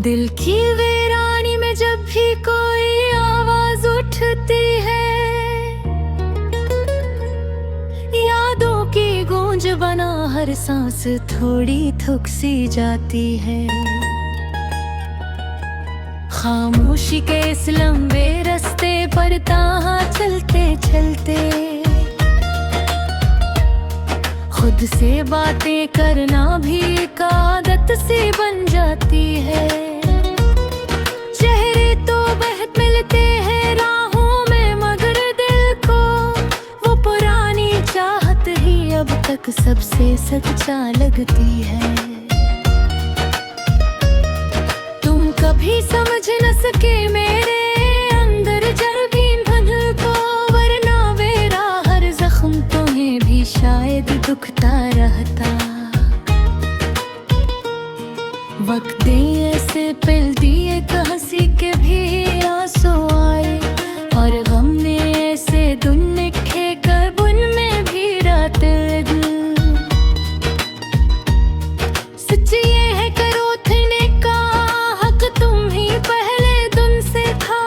दिल की वीरानी में जब भी कोई आवाज उठती है, यादों की गूंज बना हर सांस थोड़ी थुक सी जाती है। खामोशी के इस लंबे रास्ते पर ताहा चलते चलते खुद से बातें करना भी एक आदत सी बन जाती है। चेहरे तो बहुत मिलते हैं राहों में, मगर दिल को वो पुरानी चाहत ही अब तक सबसे सच्चा लगती है। तुम कभी समझ न सके मेरे अंदर जर्बीन भन को, वरना मेरा हर जख्म तुम्हें भी शायद दुखता रहता। वक्त दे ऐसे पिल दिए हंसी के भी आंसू आए, और गम ने ऐसे धुन लिखे कर उनमें भी रात दिल। सच ये है करो थने का हक तुम ही पहले दिन से था।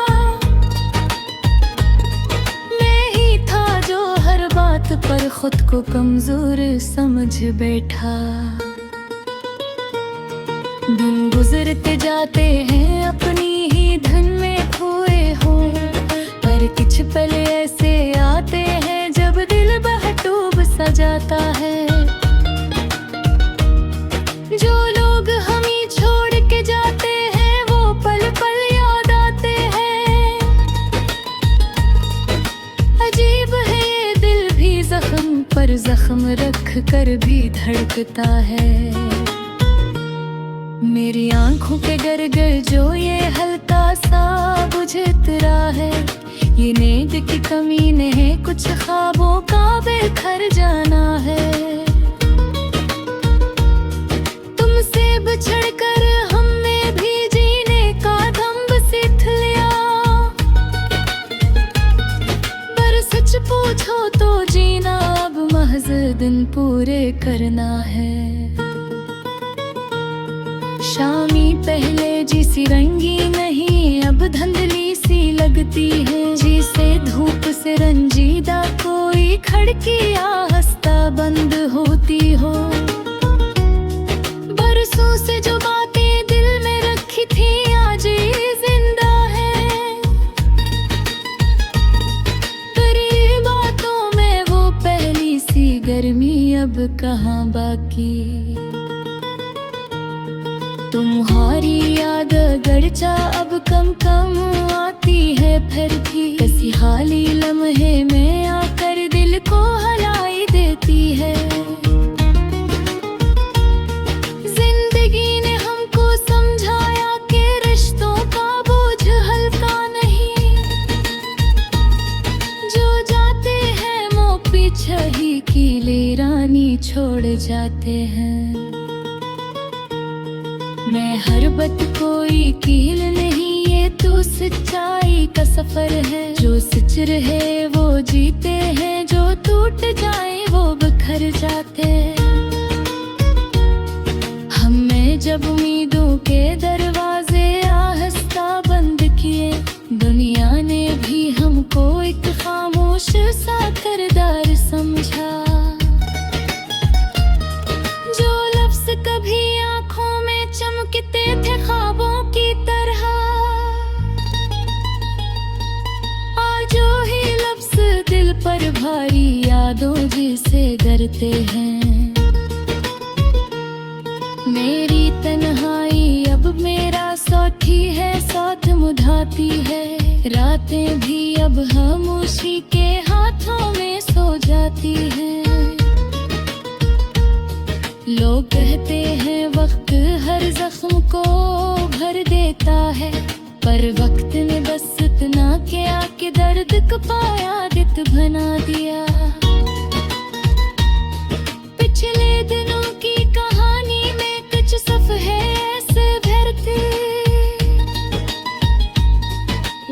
मैं ही था जो हर बात पर खुद को कमजोर समझ बैठा। दिन गुजरते जाते हैं अपनी ही धन में खोए हो, पर कुछ पल ऐसे आते हैं जब दिल बहटूब सा जाता है। जो लोग हम ही छोड़ के जाते हैं वो पल पल याद आते हैं। अजीब है ये दिल भी जख्म पर जख्म रख कर भी धड़कता है। मेरी आंखों के गर-गर जो ये हल्का सा बुझतरा है, ये नींद की कमी नहीं, कुछ ख्वाबों का बिखर जाना है। तुमसे बिछड़कर हमने भी जीने का दम सीख लिया, पर सच पूछो तो जीना अब महज दिन पूरे करना है। शामी पहले जिसी रंगी नहीं अब धुंधली सी लगती है, जिसे धूप से रंजीदा कोई खिड़की आहिस्ता बंद होती हो। बरसों से जो बातें दिल में रखी थी आज ये जिंदा है, तेरी बातों में वो पहली सी गर्मी अब कहाँ बाकी। तुम्हारी याद गरचा अब कम कम आती है, फिर भी किसी हाली लम्हे में आकर दिल को हलाई देती है। जिंदगी ने हमको समझाया कि रिश्तों का बोझ हल्का नहीं, जो जाते हैं वो पीछे ही कीले रानी छोड़ जाते हैं। मैं हर बात कोई कील नहीं, ये तो सच्चाई का सफर है। जो सच रहे वो जीते हैं, जो टूट जाए वो बिखर जाते हैं। हमें जब उम्मीदों के दरवाजे आहिस्ता बंद किए, दुनिया ने भी हमको एक खामोश सा किरदार समझा। जो लफ्ज कभी आंखों में चमकते थे ख्वाबों की तरह, आज ही लफ्ज दिल पर भारी यादों जिसे डरते हैं। मेरी तन्हाई अब मेरा साथी है, साथ मुझाती है। रातें भी अब खामोशी के हाथों में सो जाती हैं। लोग कहते हैं वक्त हर जख्म को भर देता है, पर वक्त ने बस इतना किया कि दर्द को पाया दित बना दिया। पिछले दिनों की कहानी में कुछ सफ़े ऐसे भरते,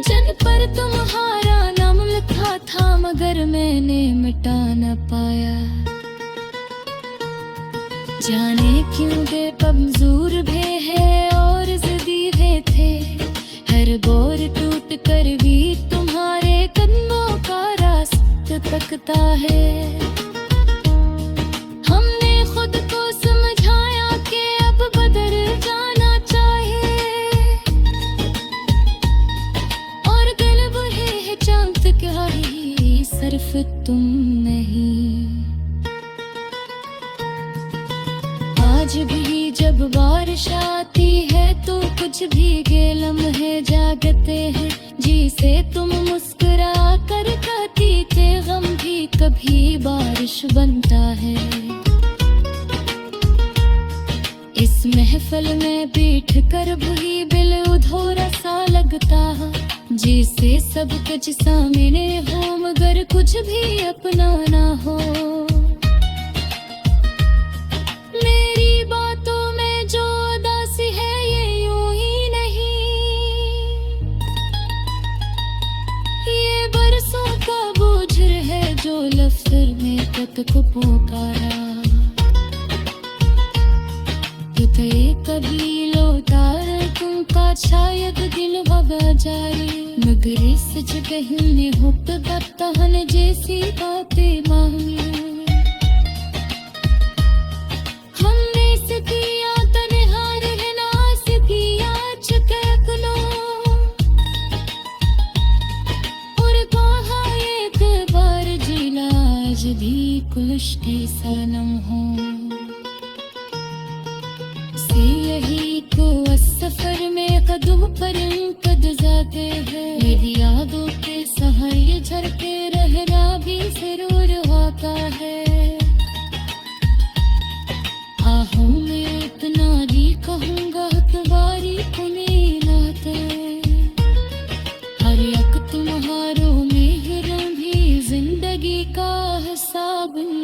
जिन पर तुम्हारा नाम लिखा था मगर मैंने मिटा न पाया। जाने क्यों बेकमजोर भी है और ज़िद्दी भी है बोर टूट कर भी तुम्हारे कदमों का रास्ता तकता है। हमने खुद को समझाया कि अब बदल जाना चाहिए, और गलब है चांद क्या ही सिर्फ तुम नहीं। आज भी जब बारिश आती है तो कुछ भीगे लम्हे जागते हैं, जिसे तुम मुस्कुरा कर कहती थे गम भी कभी बारिश बनता है। इस महफिल में बैठ कर भी दिल अधूरा सा लगता है, जिसे सब कुछ सामने हो मगर कुछ भी अपना ना हो। मेरी बातों में जो उदासी है ये यूं ही नहीं, ये बरसों का बोझ है जो लफ्ज़ में तक को पुकारा। कभी लो तार तुमका शायद दिल भगा जाए, मगर सच कहने हो तहन जैसी बातें मांगे। हमने से किया तन्हार है नास किया चुके लो, और कहा एक बार जिला आज भी कुलश्ते सनम हो। यही को सफर में कदम पर कद जाते हैं, मेरी यादों के सहारे झरते रहना भी जरूर होता है। आहों में उतना भी कहूँगा तुम्हारी तुम्हें लाते, हर एक तुम्हारों में हिरन भी जिंदगी का हिसाब है।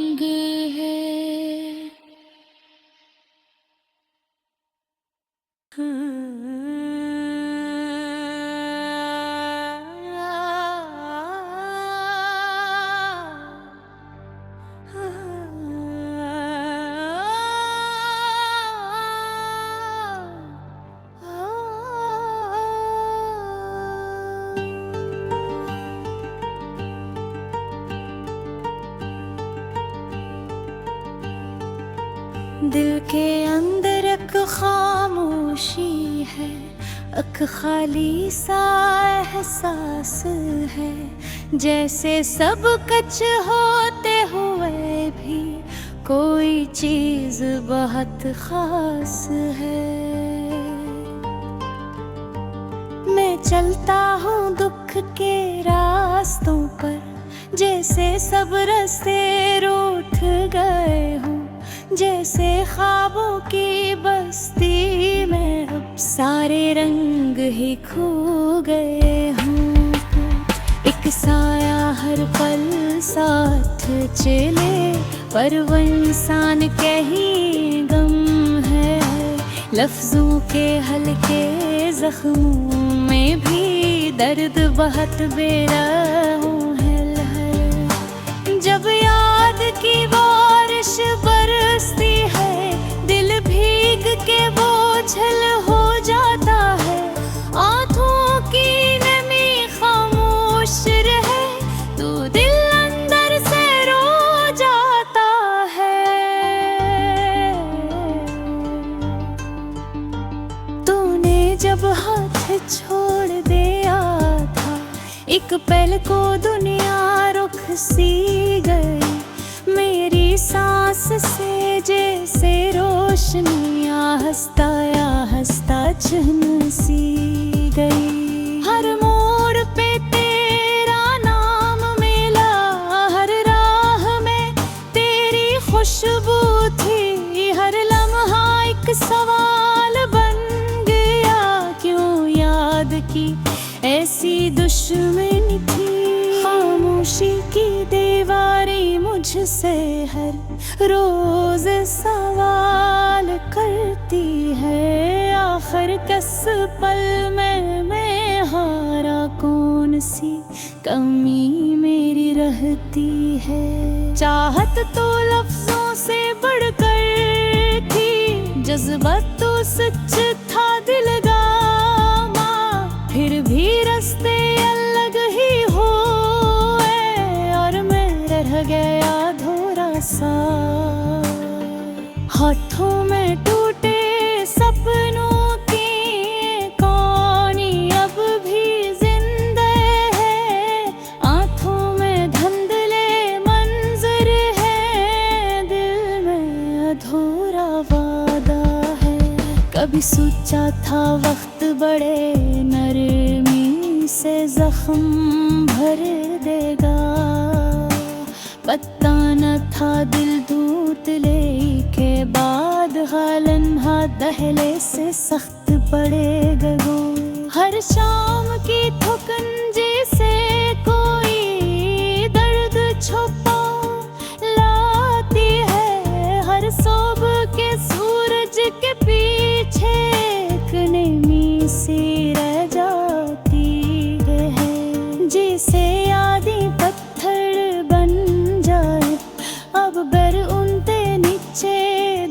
दिल के अंदर एक खामोशी है, एक खाली सा एहसास है, जैसे सब कुछ होते हुए भी कोई चीज बहुत खास है। मैं चलता हूँ दुख के रास्तों पर, जैसे सब रास्ते रूठ गए हों, जैसे ख्वाबों की बस्ती में अब सारे रंग ही खो गए हों। एक साया हर पल साथ चले, पर वो इंसान कहीं गम है। लफ्जों के हल्के जख्मों में भी दर्द बहुत बेरहम है। जब याद की बारिश बरसती है, दिल भीग के बोझल हो जाता है। आंखों की नमी खामोश रहे तो दिल अंदर से रो जाता है। तूने जब हाथ छोड़ दिया था, एक पल को दुनिया रुख सी गई। मेरी सांस से जैसे रोशनियाँ हंसता या हंसता चुन सी गई। हर मोड़ पे तेरा नाम मिला, हर राह में तेरी खुशबू थी। हर लम्हा एक सवाल बन गया, क्यों याद की ऐसी दुश्मनी थी। खामोशी की दीवारें मुझसे हर रोज सवाल करती है। आखिर किस पल में मैं हारा, कौन सी कमी मेरी रहती है। चाहत तो लफ्जों से बढ़कर थी, जज्बात तो सच था दिलगामा। फिर होठों में टूटे सपनों की कहानी अब भी जिंदा है, आंखों में धुंधले मंजर है, दिल में अधूरा वादा है। कभी सोचा था वक्त बड़े नरमी से जख्म भर देगा, पता न था दिल टूटने के बाद हालन्हा दहले से सख्त पड़ेगा वो। हर शाम की थकन जैसे कोई दर्द छुपा लाती है, हर सुबह के सूरज के पीछे एक नमी सी रह जाती है, जिसे यादें पत्थर बन जाए, अब गर उनते नीचे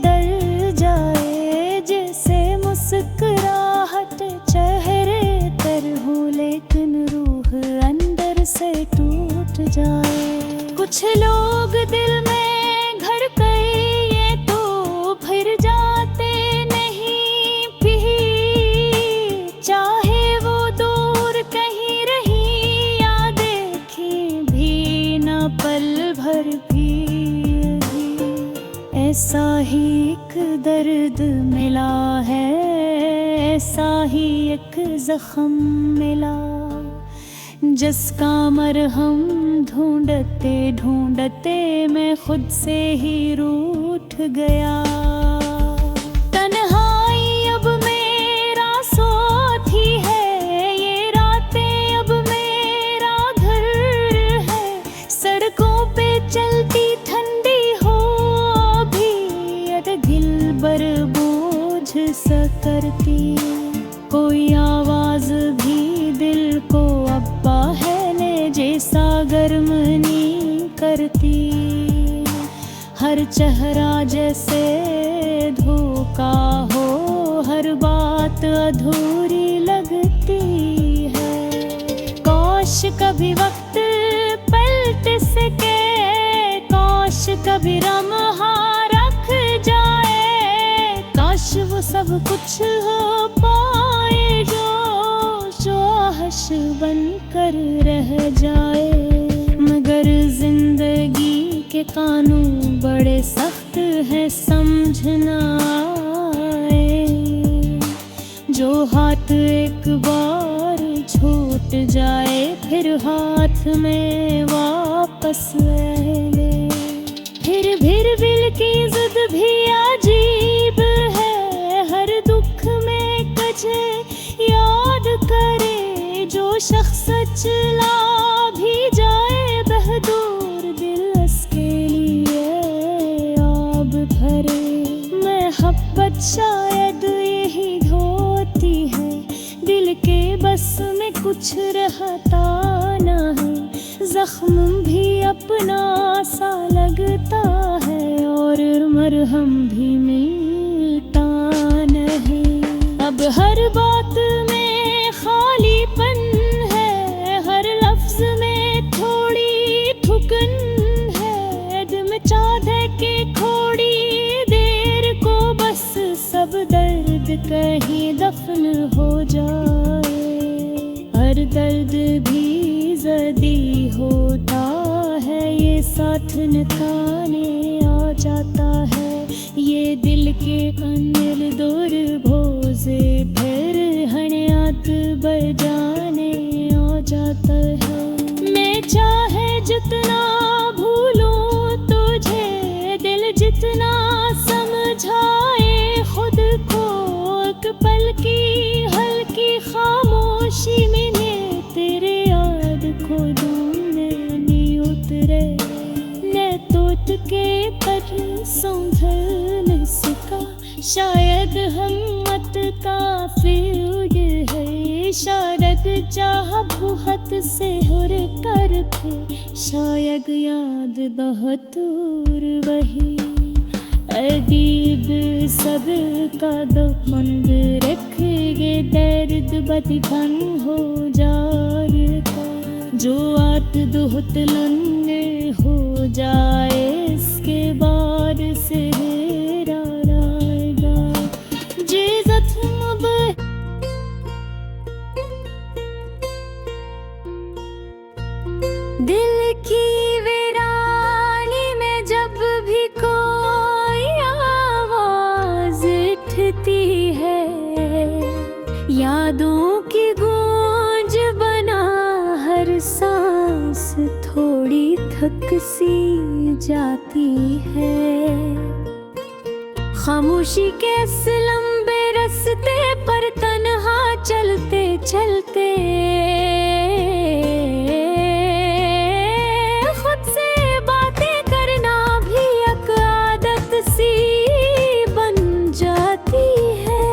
दर जाए, जैसे मुस्कुराहट चेहरे पर हो लेकिन रूह अंदर से टूट जाए। कुछ लोग दिल में घर गए ये तो फिर जाते नहीं भी, चाहे वो दूर कहीं रही या देखी भी ना पल भर भी। ऐसा ही एक दर्द मिला है, ऐसा ही एक जख्म मिला, जिसका मरहम ढूंढते ढूंढते मैं खुद से ही रूठ गया। तन्हाई अब मेरा साथी है, ये रातें अब मेरा घर है, सड़कों पे चलती ठंडी हो भी अटघिल बर बोझ सा करती, कोई आवाज भी दिल को अब्बा है ने जैसा गर्म नहीं करती, हर चेहरा जैसे धोखा हो, हर बात अधूरी लगती है। काश कभी वक्त पलट सके, काश कभी लम्हा रख जाए, काश वो सब कुछ हो पाए जो ख्वाहिश बनकर रह जाए। मगर जिंदगी के कानून बड़े सख्त है, समझना आए, जो हाथ एक बार छूट जाए फिर हाथ में वापस ले। फिर बिल की जिद भी अजीब है, हर दुख में कजे याद करे, जो शख्स चला भी जाए बहादुर दिल उसके लिए आब भरे। महब्बत शायद यही होती है, दिल के बस में कुछ रहता ना है, जख्म भी अपना सा लगता है और मरहम भी मिलता नहीं। अब हर बात में खालीपन है, हर लफ्ज में थोड़ी ठुकन है, दिल में चाहते के थोड़ी देर को बस सब दर्द कहीं दफन हो जाए। हर दर्द भी जदी होता है, ये साथ निकाने आ जाता है, ये दिल के अनिल दूर भोजे फिर हनियात बजाने आ जाता है। मैं चाहे जितना भूलूं तुझे, दिल जितना समझाए खुद को, एक पल की हल्की खामोशी में तेरे याद को ढूंढने नहीं उतरे, न टूट के पर संभल न सका, शायद हिम्मत काफी है, शायद चाह बहुत से हुर कर थे, शायद याद बहुत दूर वही। अदीब सब का दुखमंद रखेंगे, दर्द बदफन हो जाएगा, जो आत दुहत लंगे हो जाए, इसके बाद से दिल की वीरानी में जब भी कोई आवाज उठती है, यादों की गूंज बना हर सांस थोड़ी थक सी जाती है। खामोशी के इस लंबे रास्ते पर तन्हा चलते चलते खुद से बातें करना भी एक आदत सी बन जाती है।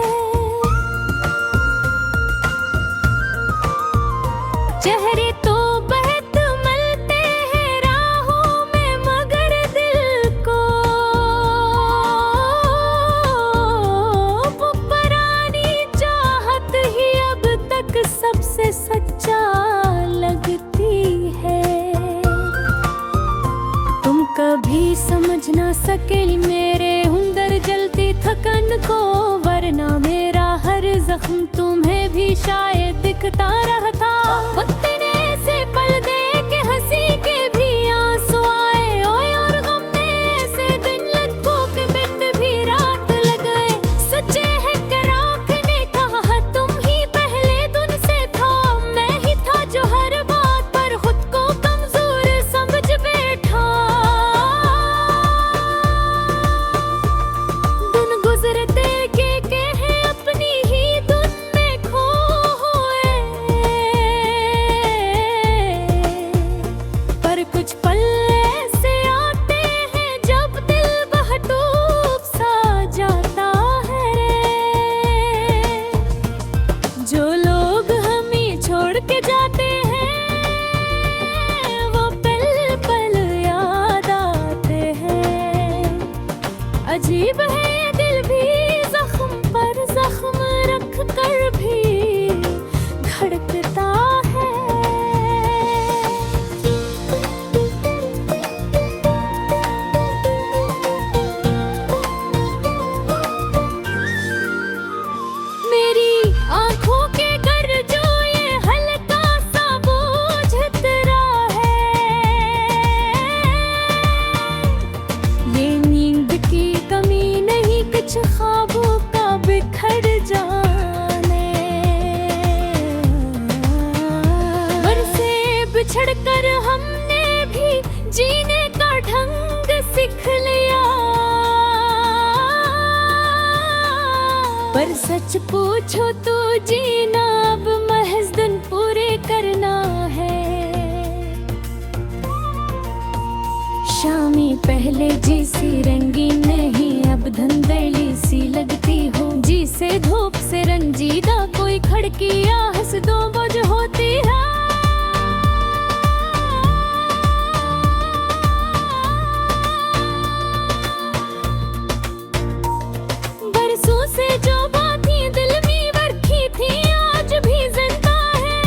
चेहरे तो बहुत मलते हैं राहों में, मगर दिल को वो पुरानी चाहत ही अब तक सबसे सच्चा लगती है। तुम कभी समझ ना सके मेरे अंदर जलती थकन को, वरना मेरा हर जख्म तुम्हें भी शायद दिखता रहता। वक्त ने ऐसे पल दे के हंसी के भी आंसू आए, ओए और गम ने ऐसे दिन लम्हों के बिन भी रात लग गए। सच्चे है कि राख ने कहा तुम ही पहले दिन से था, मैं ही था जो हर बात पर खुद को कमजोर समझ बैठा। दिन गुजरते के हैं अपनी ही धुन में खोए, पर कुछ पल ऐसे आते हैं जब दिल बहटूब सा जाता है। जो लोग हमें छोड़ के जाते हैं वो पल पल याद आते हैं। अजीब है ये दिल भी जख्म पर जख्म रख कर भी धड़कता है। मेरी आंखों के कर जो ये हल्का सा बोझ उतरा है, ये नींद की कमी नहीं कुछ ख्वाबों का बिखर जाने। बरसे बिछड़ कर हमने भी जीने का ढंग सीख लिया, पर सच पूछो तो जीना अब महज दिन पूरे करना है। शामें पहले जैसी रंगीन नहीं अब धुंधली सी लगती हो, जिसे धूप से रंजीदा कोई खड़की या हंस दो बोझ होती है। बरसों से जो बातें दिल में बरखी थी आज भी जिंदा है,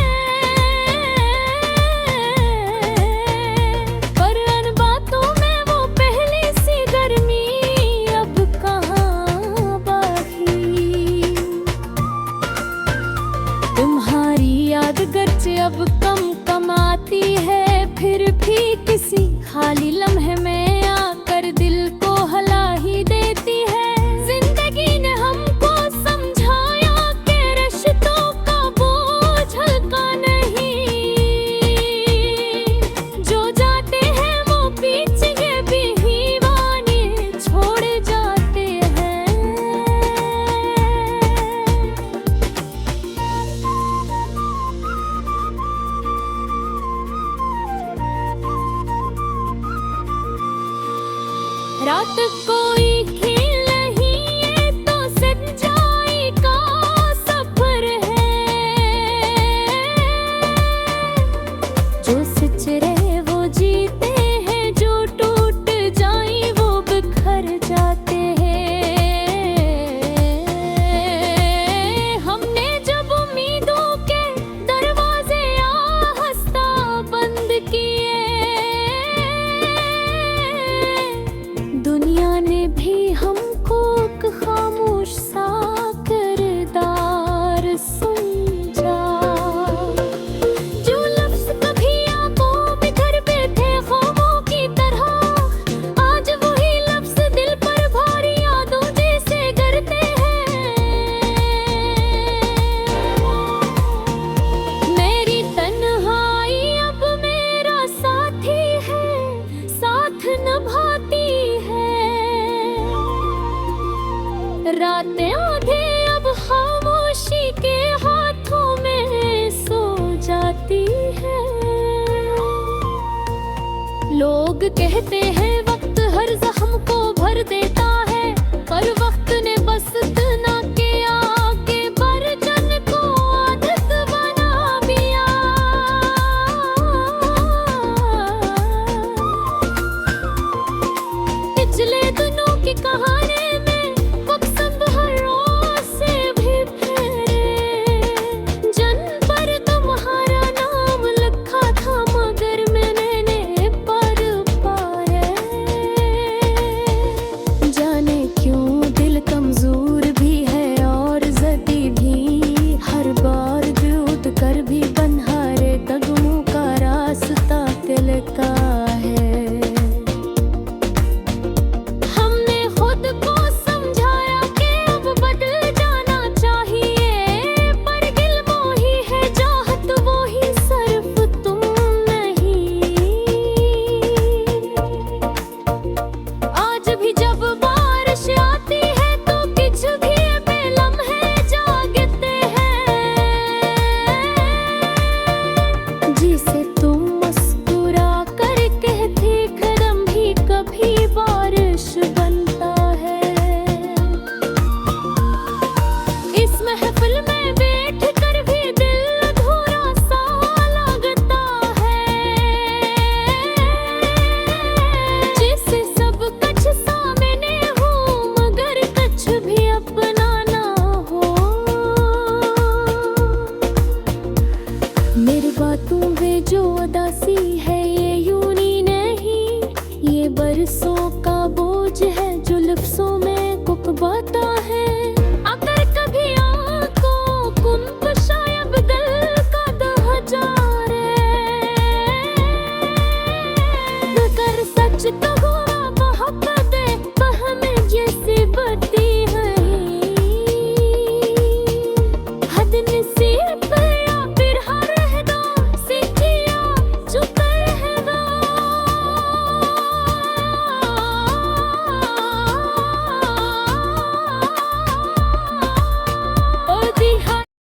पर उन बातों में वो पहले सी गर्मी अब कहाँ बाकी। तुम्हारी याद गर्चे अब कम कम आती है, फिर भी किसी खाली लम्हे में आकर दिल को हला ही देती है। जिंदगी ने हमको समझाया कि रिश्तों का बोझ हल्का नहीं, जो जाते हैं वो पीछे भी दीवाने छोड़ जाते हैं। रात कोई खेल नहीं ये तो सच्चाई का सफर है, जो सच रहे वो जीते हैं, जो टूट जाए वो बिखर जाते हैं। हमने जब उम्मीदों के दरवाजे आहिस्ता बंद किए, दुनिया ने भी लोग कहते हैं वक्त हर जख्म को भर देता है, पर वक्त ने